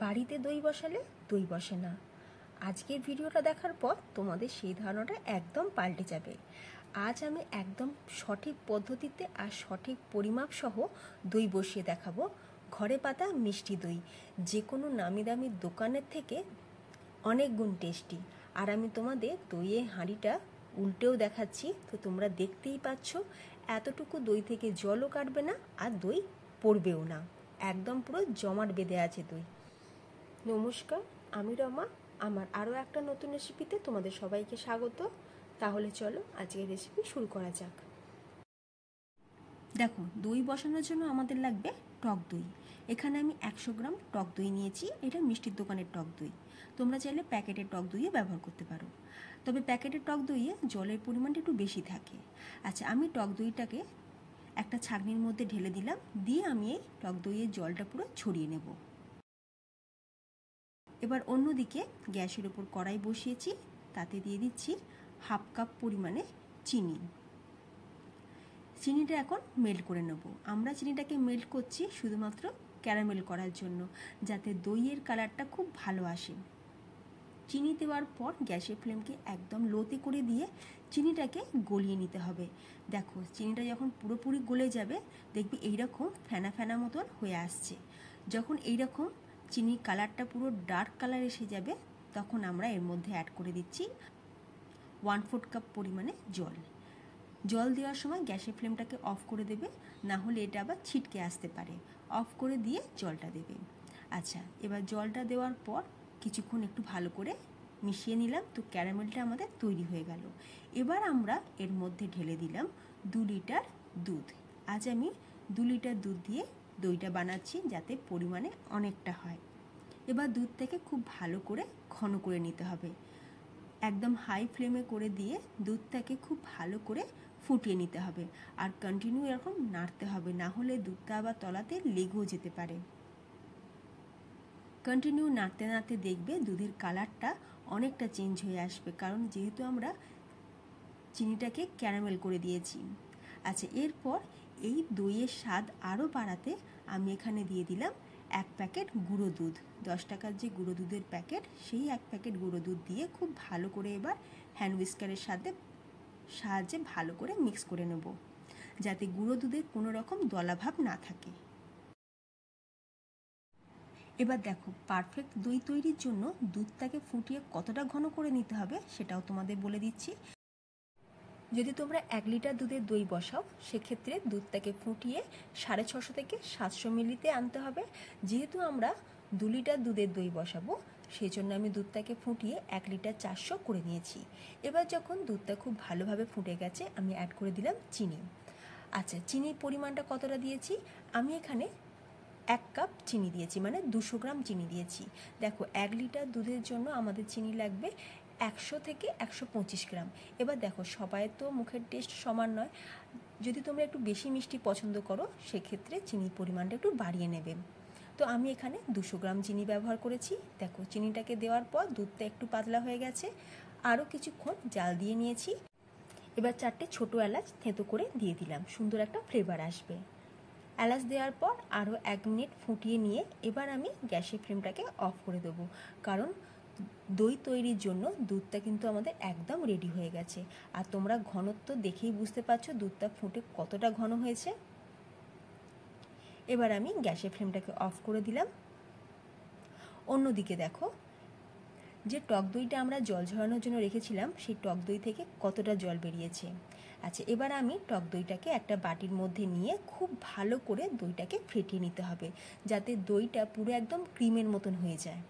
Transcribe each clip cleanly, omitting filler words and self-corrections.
বাড়িতে দই বসালে দই বসে না। আজকের ভিডিওটা দেখার পর তোমাদের সেই ধারণাটা একদম পাল্টে যাবে। আজ আমি একদম সঠিক পদ্ধতিতে আর সঠিক পরিমাপ সহ দই বসিয়ে দেখাবো। ঘরে পাতা মিষ্টি দই, যে কোনো নামি দামি দোকানের থেকে অনেক গুণ টেস্টি। আর আমি তোমাদের দইয়ের হাঁড়িটা উল্টেও দেখাচ্ছি, তো তোমরা দেখতেই পাচ্ছ এতটুকু দই থেকে জলও কাটবে না আর দই পড়বেও না, একদম পুরো জমাট বেঁধে আছে দই। নমস্কার, আমি রমা। আমার আরও একটা নতুন রেসিপিতে তোমাদের সবাইকে স্বাগত। তাহলে চলো আজকের রেসিপি শুরু করা যাক। দেখো, দই বসানোর জন্য আমাদের লাগবে টক দই। এখানে আমি 100 গ্রাম টক দই নিয়েছি। এটা মিষ্টির দোকানের টক দই। তোমরা চাইলে প্যাকেটের টক দইয়ে ব্যবহার করতে পারো, তবে প্যাকেটের টক দইয়ে জলের পরিমাণটা একটু বেশি থাকে। আচ্ছা, আমি টক দইটাকে একটা ছাঁকনির মধ্যে ঢেলে দিলাম, দিয়ে আমি এই টক দইয়ের জলটা পুরো ছড়িয়ে নেব। এবার অন্যদিকে গ্যাসের ওপর কড়াই বসিয়েছি, তাতে দিয়ে দিচ্ছি 1/2 কাপ পরিমাণে চিনি। চিনিটা এখন মেল্ট করে নেব। আমরা চিনিটাকে মেল্ট করছি শুধুমাত্র ক্যারামেল করার জন্য, যাতে দইয়ের কালারটা খুব ভালো আসে। চিনি দেওয়ার পর গ্যাসের ফ্লেমকে একদম লোতে করে দিয়ে চিনিটাকে গলিয়ে নিতে হবে। দেখো, চিনিটা যখন পুরোপুরি গলে যাবে, দেখবি এইরকম ফেনা ফেনা মতন হয়ে আসছে। যখন এইরকম চিনির কালারটা পুরো ডার্ক কালার এসে যাবে, তখন আমরা এর মধ্যে অ্যাড করে দিচ্ছি 1/4 কাপ পরিমাণে জল। জল দেওয়ার সময় গ্যাসের ফ্লেমটাকে অফ করে দেবে, না হলে এটা আবার ছিটকে আসতে পারে। অফ করে দিয়ে জলটা দেবে। আচ্ছা, এবার জলটা দেওয়ার পর কিছুক্ষণ একটু ভালো করে মিশিয়ে নিলাম, তো ক্যারামেলটা আমাদের তৈরি হয়ে গেল। এবার আমরা এর মধ্যে ঢেলে দিলাম 2 লিটার দুধ। আজ আমি 2 লিটার দুধ দিয়ে দইটা বানাচ্ছি, যাতে পরিমাণে অনেকটা হয়। এবার দুধটাকে খুব ভালো করে ঘন করে নিতে হবে। একদম হাই ফ্লেমে করে দিয়ে দুধটাকে খুব ভালো করে ফুটিয়ে নিতে হবে, আর কন্টিনিউ এরকম নাড়তে হবে, না হলে দুধটা আবার তলাতে লেগেও যেতে পারে। কন্টিনিউ নাড়তে নাড়তে দেখবে দুধের কালারটা অনেকটা চেঞ্জ হয়ে আসবে, কারণ যেহেতু আমরা চিনিটাকে ক্যারামেল করে দিয়েছি। আচ্ছা, এরপর এই দইয়ের স্বাদ আরও বাড়াতে আমি এখানে দিয়ে দিলাম 1 প্যাকেট গুঁড়ো দুধ। 10 টাকার যে গুঁড়ো দুধের প্যাকেট, সেই 1 প্যাকেট গুঁড়ো দুধ দিয়ে খুব ভালো করে এবার হ্যান্ড উইস্কারের সাহায্যে ভালো করে মিক্স করে নেব, যাতে গুঁড়ো দুধে কোনো রকম দলাভাব না থাকে। এবার দেখো, পারফেক্ট দই তৈরির জন্য দুধটাকে ফুটিয়ে কতটা ঘন করে নিতে হবে সেটাও তোমাদের বলে দিচ্ছি। যদি তোমরা 1 লিটার দুধের দই বসাও, সেক্ষেত্রে দুধটাকে ফুটিয়ে 650 থেকে 700 মিলিতে আনতে হবে। যেহেতু আমরা 2 লিটার দুধের দই বসাবো, সেই জন্য আমি দুধটাকে ফুটিয়ে 1 লিটার 400 করে নিয়েছি। এবার যখন দুধটা খুব ভালোভাবে ফুটে গেছে, আমি অ্যাড করে দিলাম চিনি। আচ্ছা, চিনির পরিমাণটা কতটা দিয়েছি? আমি এখানে 1 কাপ চিনি দিয়েছি, মানে 200 গ্রাম চিনি দিয়েছি। দেখো, 1 লিটার দুধের জন্য আমাদের চিনি লাগবে 100 থেকে 125 গ্রাম। এবার দেখো, সবাই তো মুখের টেস্ট সমান নয়। যদি তোমরা একটু বেশি মিষ্টি পছন্দ করো, সেক্ষেত্রে চিনির পরিমাণটা একটু বাড়িয়ে নেবে। তো আমি এখানে 200 গ্রাম চিনি ব্যবহার করেছি। দেখো, চিনিটাকে দেওয়ার পর দুধটা একটু পাতলা হয়ে গেছে। আরও কিছুক্ষণ জাল দিয়ে নিয়েছি। এবার 4টে ছোটো এলাচ থেঁতো করে দিয়ে দিলাম, সুন্দর একটা ফ্লেভার আসবে। এলাচ দেওয়ার পর আরও 1 মিনিট ফুটিয়ে নিয়ে এবার আমি গ্যাসের ফ্লেমটাকে অফ করে দেবো, কারণ দই তৈরির জন্য দুধটা কিন্তু আমাদের একদম রেডি হয়ে গেছে। আর তোমরা ঘনত্ব দেখেই বুঝতে পারছো দুধটা ফুটে কতটা ঘন হয়েছে। এবার আমি গ্যাসের ফ্লেমটাকে অফ করে দিলাম। অন্যদিকে দেখো, যে টক দইটা আমরা জল ঝরানোর জন্য রেখেছিলাম, সেই টক দই থেকে কতটা জল বেরিয়েছে। আচ্ছা, এবার আমি টক দইটাকে একটা বাটির মধ্যে নিয়ে খুব ভালো করে দইটাকে ফেটিয়ে নিতে হবে, যাতে দইটা পুরো একদম ক্রিমের মতন হয়ে যায়।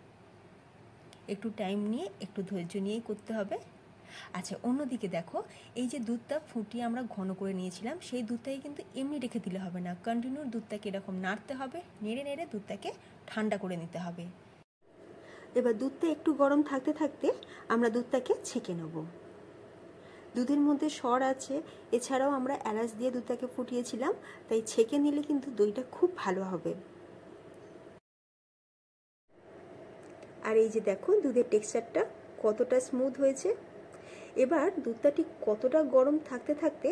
একটু টাইম নিয়ে, একটু ধৈর্য নিয়েই করতে হবে। আচ্ছা, অন্যদিকে দেখো, এই যে দুধটা ফুটিয়ে আমরা ঘন করে নিয়েছিলাম, সেই দুধটাকে কিন্তু এমনি রেখে দিলে হবে না। কন্টিনিউ দুধটাকে এরকম নাড়তে হবে, নেড়ে নেড়ে দুধটাকে ঠান্ডা করে নিতে হবে। এবার দুধটা একটু গরম থাকতে থাকতে আমরা দুধটাকে ছেঁকে নেব। দুধের মধ্যে সর আছে, এছাড়াও আমরা এলাচ দিয়ে দুধটাকে ফুটিয়েছিলাম, তাই ছেঁকে নিলে কিন্তু দইটা খুব ভালো হবে। আর এই যে দেখো, দুধের টেক্সচারটা কতটা স্মুথ হয়েছে। এবার দুধটা ঠিক কতটা গরম থাকতে থাকতে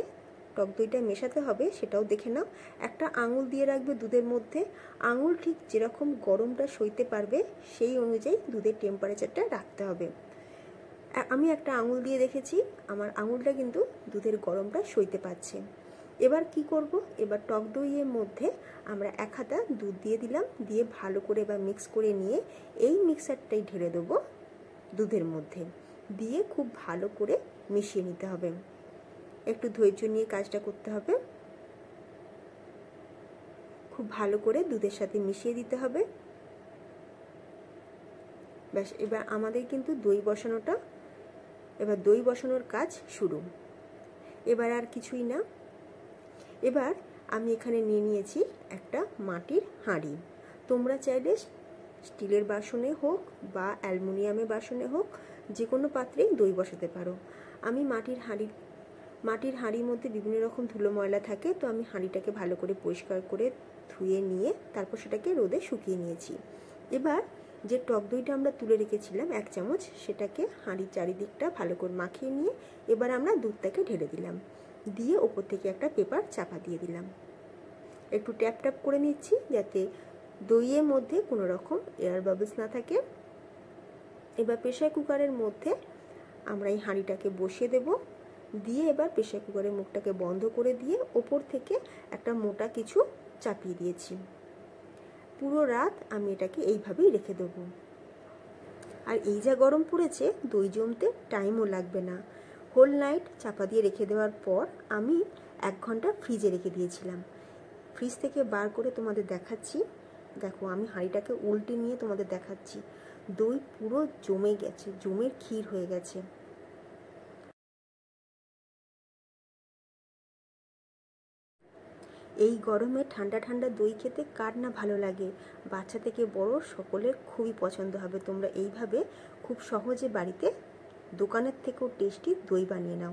টক দইটা মেশাতে হবে সেটাও দেখে নাও। একটা আঙুল দিয়ে রাখবে দুধের মধ্যে, আঙুল ঠিক যেরকম গরমটা সইতে পারবে সেই অনুযায়ী দুধের টেম্পারেচারটা রাখতে হবে। আমি একটা আঙুল দিয়ে দেখেছি, আমার আঙুলটা কিন্তু দুধের গরমটা সইতে পারছে। এবার কি করব, এবার টক দইয়ের মধ্যে আমরা 1 হাতা দুধ দিয়ে দিলাম, দিয়ে ভালো করে এবার মিক্স করে নিয়ে এই মিক্সারটাই ঢেলে দেবো দুধের মধ্যে, দিয়ে খুব ভালো করে মিশিয়ে নিতে হবে। একটু ধৈর্য নিয়ে কাজটা করতে হবে। খুব ভালো করে দুধের সাথে মিশিয়ে দিতে হবে। ব্যাস, এবার আমাদের কিন্তু দই বসানোর কাজ শুরু। এবার আর কিছুই না, এবার আমি এখানে নিয়ে নিয়েছি একটা মাটির হাঁড়ি। তোমরা চাইলে স্টিলের বাসনে হোক বা অ্যালুমিনিয়ামের বাসনে হোক, যে কোনো পাত্রেই দই বসাতে পারো। আমি মাটির হাঁড়ির মধ্যে বিভিন্ন রকম ধুলো ময়লা থাকে, তো আমি হাঁড়িটাকে ভালো করে পরিষ্কার করে ধুয়ে নিয়ে তারপর সেটাকে রোদে শুকিয়ে নিয়েছি। এবার যে টক দইটা আমরা তুলে রেখেছিলাম 1 চামচ, সেটাকে হাঁড়ির চারিদিকটা ভালো করে মাখিয়ে নিয়ে এবার আমরা দুধটাকে ঢেলে দিলাম, দিয়ে ওপর থেকে একটা পেপার চাপা দিয়ে দিলাম। একটু ট্যাপ ট্যাপ করে নিচ্ছি যাতে দইয়ের মধ্যে কোনো রকম এয়ার বাবলস না থাকে। এবার প্রেসার কুকারের মধ্যে আমরা এই হাঁড়িটাকে বসিয়ে দেব, দিয়ে এবার প্রেসার কুকারের মুখটাকে বন্ধ করে দিয়ে ওপর থেকে একটা মোটা কিছু চাপিয়ে দিয়েছি। পুরো রাত আমি এটাকে এইভাবেই রেখে দেব। আর এই যা গরম পড়েছে, দই জমতে টাইমও লাগবে না। হোল নাইট চাপা দিয়ে রেখে দেওয়ার পর আমি 1 ঘন্টা ফ্রিজে রেখে দিয়েছিলাম। ফ্রিজ থেকে বার করে তোমাদের দেখাচ্ছি। দেখো, আমি হাঁড়িটাকে উল্টে নিয়ে তোমাদের দেখাচ্ছি। দই পুরো জমে গেছে, জমে ক্ষীর হয়ে গেছে। এই গরমে ঠান্ডা ঠান্ডা দই খেতে কার না ভালো লাগে, বাচ্চা থেকে বড় সকলের খুবই পছন্দ হবে। তোমরা এইভাবে খুব সহজে বাড়িতে দোকানের থেকেও টেস্টি দই বানিয়ে নাও।